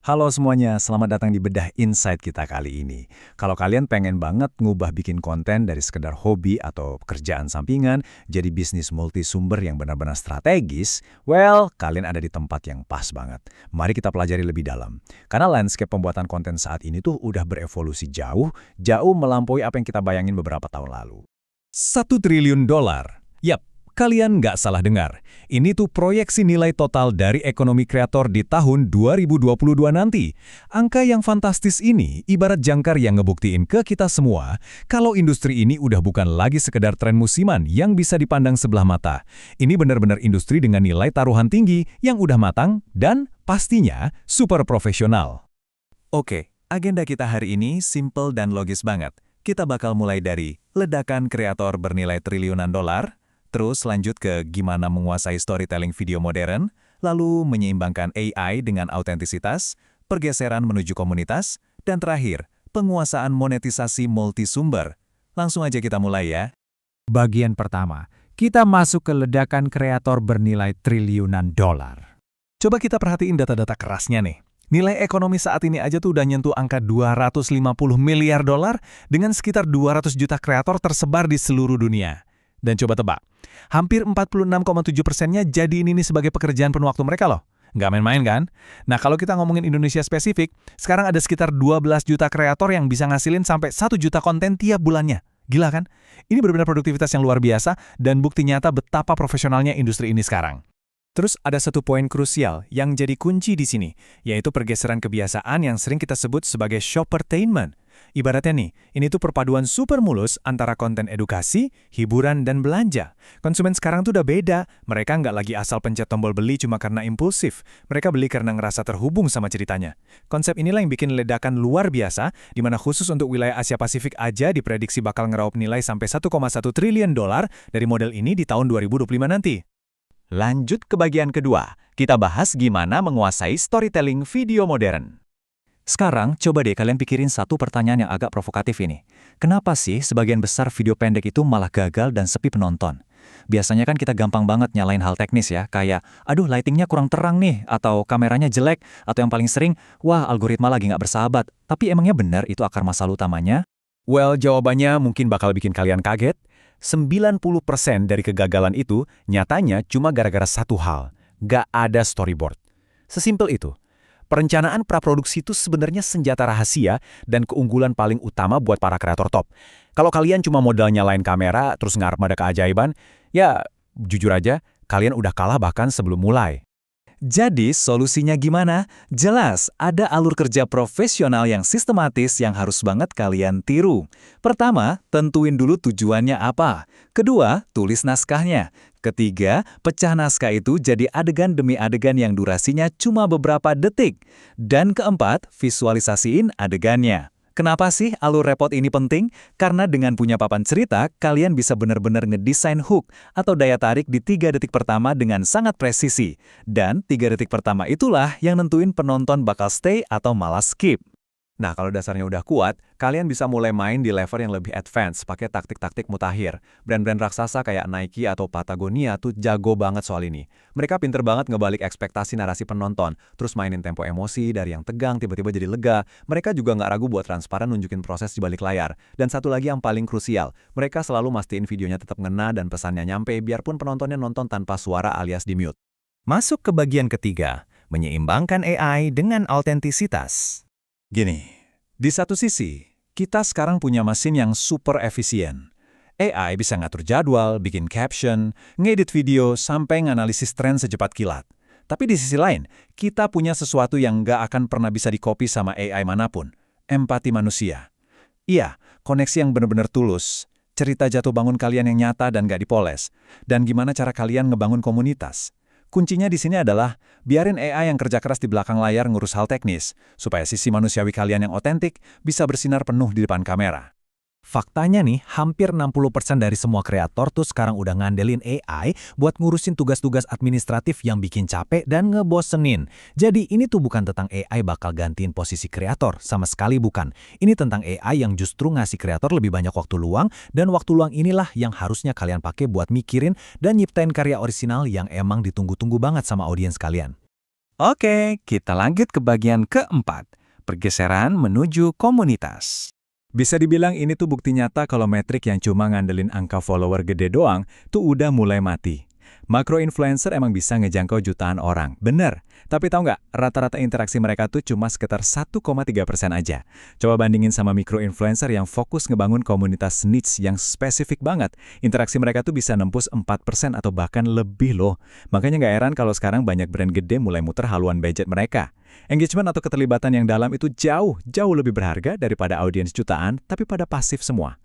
Halo semuanya, selamat datang di Bedah Insight kita kali ini. Kalau kalian pengen banget ngubah bikin konten dari sekedar hobi atau pekerjaan sampingan, jadi bisnis multisumber yang benar-benar strategis, well, kalian ada di tempat yang pas banget. Mari kita pelajari lebih dalam. Karena landscape pembuatan konten saat ini tuh udah berevolusi jauh melampaui apa yang kita bayangin beberapa tahun lalu. $1 triliun. Yap, kalian nggak salah dengar. Ini tuh proyeksi nilai total dari ekonomi kreator di tahun 2022 nanti. Angka yang fantastis ini ibarat jangkar yang ngebuktiin ke kita semua kalau industri ini udah bukan lagi sekedar tren musiman yang bisa dipandang sebelah mata. Ini benar-benar industri dengan nilai taruhan tinggi yang udah matang dan pastinya super profesional. Oke, agenda kita hari ini simple dan logis banget. Kita bakal mulai dari ledakan kreator bernilai triliunan dolar, terus lanjut ke gimana menguasai storytelling video modern, lalu menyeimbangkan AI dengan autentisitas, pergeseran menuju komunitas, dan terakhir, penguasaan monetisasi multisumber. Langsung aja kita mulai ya. Bagian pertama, kita masuk ke ledakan kreator bernilai triliunan dolar. Coba kita perhatiin data-data kerasnya nih. Nilai ekonomi saat ini aja tuh udah nyentuh angka $250 miliar dengan sekitar 200 juta kreator tersebar di seluruh dunia. Dan coba tebak, hampir 46,7%-nya jadi ini nih sebagai pekerjaan penuh waktu mereka loh. Nggak main-main kan? Nah kalau kita ngomongin Indonesia spesifik, sekarang ada sekitar 12 juta kreator yang bisa ngasilin sampai 1 juta konten tiap bulannya. Gila kan? Ini benar-benar produktivitas yang luar biasa dan bukti nyata betapa profesionalnya industri ini sekarang. Terus ada satu poin krusial yang jadi kunci di sini, yaitu pergeseran kebiasaan yang sering kita sebut sebagai shoppertainment. Ibaratnya nih, ini tuh perpaduan super mulus antara konten edukasi, hiburan, dan belanja. Konsumen sekarang tuh udah beda. Mereka nggak lagi asal pencet tombol beli cuma karena impulsif. Mereka beli karena ngerasa terhubung sama ceritanya. Konsep inilah yang bikin ledakan luar biasa, di mana khusus untuk wilayah Asia Pasifik aja diprediksi bakal ngeraup nilai sampai $1,1 triliun dari model ini di tahun 2025 nanti. Lanjut ke bagian kedua, kita bahas gimana menguasai storytelling video modern. Sekarang, coba deh kalian pikirin satu pertanyaan yang agak provokatif ini. Kenapa sih sebagian besar video pendek itu malah gagal dan sepi penonton? Biasanya kan kita gampang banget nyalain hal teknis ya, kayak, aduh lightingnya kurang terang nih, atau kameranya jelek, atau yang paling sering, wah algoritma lagi nggak bersahabat. Tapi emangnya benar itu akar masalah utamanya? Well, jawabannya mungkin bakal bikin kalian kaget. 90% dari kegagalan itu nyatanya cuma gara-gara satu hal, nggak ada storyboard. Sesimpel itu. Perencanaan praproduksi itu sebenarnya senjata rahasia dan keunggulan paling utama buat para kreator top. Kalau kalian cuma modal nyalain kamera terus ngarep ada keajaiban, ya jujur aja, kalian udah kalah bahkan sebelum mulai. Jadi, solusinya gimana? Jelas, ada alur kerja profesional yang sistematis yang harus banget kalian tiru. Pertama, tentuin dulu tujuannya apa. Kedua, tulis naskahnya. Ketiga, pecah naskah itu jadi adegan demi adegan yang durasinya cuma beberapa detik. Dan keempat, visualisasiin adegannya. Kenapa sih alur repot ini penting? Karena dengan punya papan cerita, kalian bisa benar-benar ngedesain hook atau daya tarik di 3 detik pertama dengan sangat presisi. Dan 3 detik pertama itulah yang nentuin penonton bakal stay atau malah skip. Nah, kalau dasarnya udah kuat, kalian bisa mulai main di level yang lebih advance pakai taktik-taktik mutakhir. Brand-brand raksasa kayak Nike atau Patagonia tuh jago banget soal ini. Mereka pinter banget ngebalik ekspektasi narasi penonton, terus mainin tempo emosi dari yang tegang tiba-tiba jadi lega. Mereka juga nggak ragu buat transparan nunjukin proses di balik layar. Dan satu lagi yang paling krusial, mereka selalu mastiin videonya tetap ngena dan pesannya nyampe biarpun penontonnya nonton tanpa suara alias di-mute. Masuk ke bagian ketiga, menyeimbangkan AI dengan autentisitas. Gini, di satu sisi, kita sekarang punya mesin yang super efisien. AI bisa ngatur jadwal, bikin caption, ngedit video, sampai nganalisis tren secepat kilat. Tapi di sisi lain, kita punya sesuatu yang nggak akan pernah bisa dikopi sama AI manapun, empati manusia. Iya, koneksi yang benar-benar tulus, cerita jatuh bangun kalian yang nyata dan nggak dipoles, dan gimana cara kalian ngebangun komunitas. Kuncinya di sini adalah, biarin AI yang kerja keras di belakang layar ngurus hal teknis, supaya sisi manusiawi kalian yang otentik bisa bersinar penuh di depan kamera. Faktanya nih, hampir 60% dari semua kreator tuh sekarang udah ngandelin AI buat ngurusin tugas-tugas administratif yang bikin capek dan ngebosenin. Jadi ini tuh bukan tentang AI bakal gantiin posisi kreator, sama sekali bukan. Ini tentang AI yang justru ngasih kreator lebih banyak waktu luang, dan waktu luang inilah yang harusnya kalian pakai buat mikirin dan nyiptain karya orisinal yang emang ditunggu-tunggu banget sama audiens kalian. Oke, kita lanjut ke bagian keempat, pergeseran menuju komunitas. Bisa dibilang ini tuh bukti nyata kalau metrik yang cuma ngandelin angka follower gede doang tuh udah mulai mati. Makro-influencer emang bisa ngejangkau jutaan orang, bener. Tapi tahu nggak, rata-rata interaksi mereka tuh cuma sekitar 1,3% aja. Coba bandingin sama mikro-influencer yang fokus ngebangun komunitas niche yang spesifik banget. Interaksi mereka tuh bisa nembus 4% atau bahkan lebih loh. Makanya nggak heran kalau sekarang banyak brand gede mulai muter haluan budget mereka. Engagement atau keterlibatan yang dalam itu jauh lebih berharga daripada audiens jutaan, tapi pada pasif semua.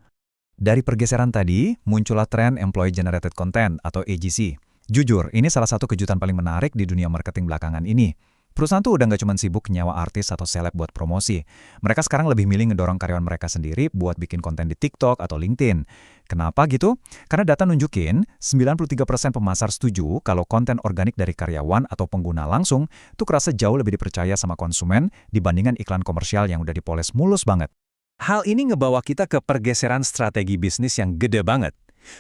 Dari pergeseran tadi, muncullah tren Employee Generated Content atau AGC. Jujur, ini salah satu kejutan paling menarik di dunia marketing belakangan ini. Perusahaan tuh udah nggak cuma sibuk nyawa artis atau seleb buat promosi. Mereka sekarang lebih milih ngedorong karyawan mereka sendiri buat bikin konten di TikTok atau LinkedIn. Kenapa gitu? Karena data nunjukin 93% pemasar setuju kalau konten organik dari karyawan atau pengguna langsung tuh kerasa jauh lebih dipercaya sama konsumen dibandingkan iklan komersial yang udah dipoles mulus banget. Hal ini ngebawa kita ke pergeseran strategi bisnis yang gede banget.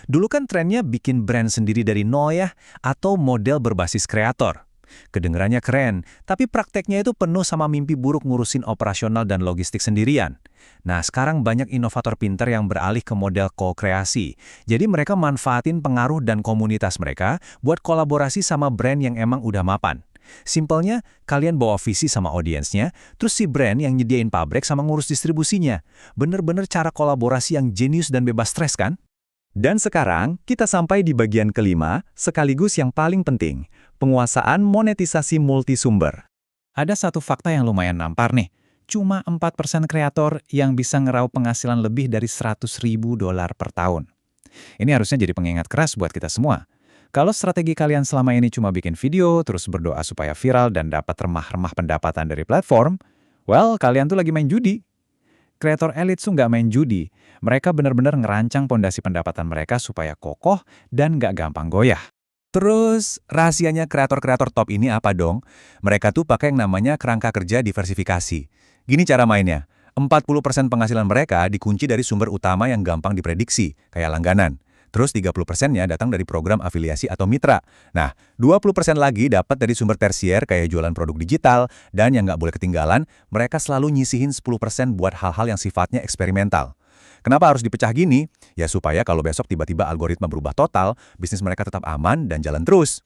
Dulu kan trennya bikin brand sendiri dari nol ya, atau model berbasis kreator. Kedengerannya keren, tapi prakteknya itu penuh sama mimpi buruk ngurusin operasional dan logistik sendirian. Nah, sekarang banyak inovator pinter yang beralih ke model co-kreasi. Jadi mereka manfaatin pengaruh dan komunitas mereka buat kolaborasi sama brand yang emang udah mapan. Simpelnya, kalian bawa visi sama audiensnya, terus si brand yang nyediain pabrik sama ngurus distribusinya. Bener-bener cara kolaborasi yang jenius dan bebas stres kan? Dan sekarang, kita sampai di bagian kelima, sekaligus yang paling penting, penguasaan monetisasi multisumber. Ada satu fakta yang lumayan nampar nih. Cuma 4% kreator yang bisa ngeraup penghasilan lebih dari $100.000 per tahun. Ini harusnya jadi pengingat keras buat kita semua. Kalau strategi kalian selama ini cuma bikin video, terus berdoa supaya viral dan dapat remah-remah pendapatan dari platform, well, kalian tuh lagi main judi. Kreator elit tuh nggak main judi. Mereka benar-benar ngerancang pondasi pendapatan mereka supaya kokoh dan nggak gampang goyah. Terus, rahasianya kreator-kreator top ini apa dong? Mereka tuh pakai yang namanya kerangka kerja diversifikasi. Gini cara mainnya, 40% penghasilan mereka dikunci dari sumber utama yang gampang diprediksi, kayak langganan. Terus 30%-nya datang dari program afiliasi atau mitra. Nah, 20% lagi dapat dari sumber tersier kayak jualan produk digital, dan yang nggak boleh ketinggalan, mereka selalu nyisihin 10% buat hal-hal yang sifatnya eksperimental. Kenapa harus dipecah gini? Ya supaya kalau besok tiba-tiba algoritma berubah total, bisnis mereka tetap aman dan jalan terus.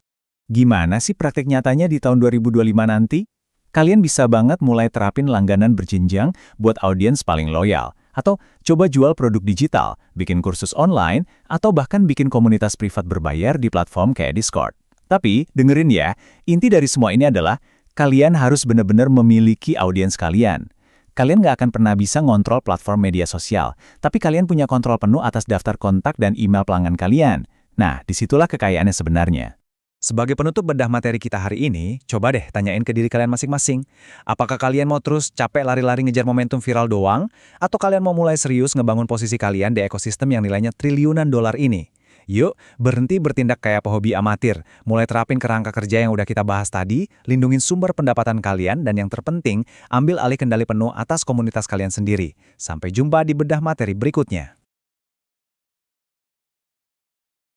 Gimana sih praktik nyatanya di tahun 2025 nanti? Kalian bisa banget mulai terapin langganan berjenjang buat audiens paling loyal. Atau coba jual produk digital, bikin kursus online, atau bahkan bikin komunitas privat berbayar di platform kayak Discord. Tapi, dengerin ya, inti dari semua ini adalah kalian harus benar-benar memiliki audiens kalian. Kalian nggak akan pernah bisa ngontrol platform media sosial, tapi kalian punya kontrol penuh atas daftar kontak dan email pelanggan kalian. Nah, disitulah kekayaannya sebenarnya. Sebagai penutup bedah materi kita hari ini, coba deh tanyain ke diri kalian masing-masing. Apakah kalian mau terus capek lari-lari ngejar momentum viral doang? Atau kalian mau mulai serius ngebangun posisi kalian di ekosistem yang nilainya triliunan dolar ini? Yuk, berhenti bertindak kayak pehobi amatir. Mulai terapin kerangka kerja yang udah kita bahas tadi, lindungin sumber pendapatan kalian, dan yang terpenting, ambil alih kendali penuh atas komunitas kalian sendiri. Sampai jumpa di bedah materi berikutnya.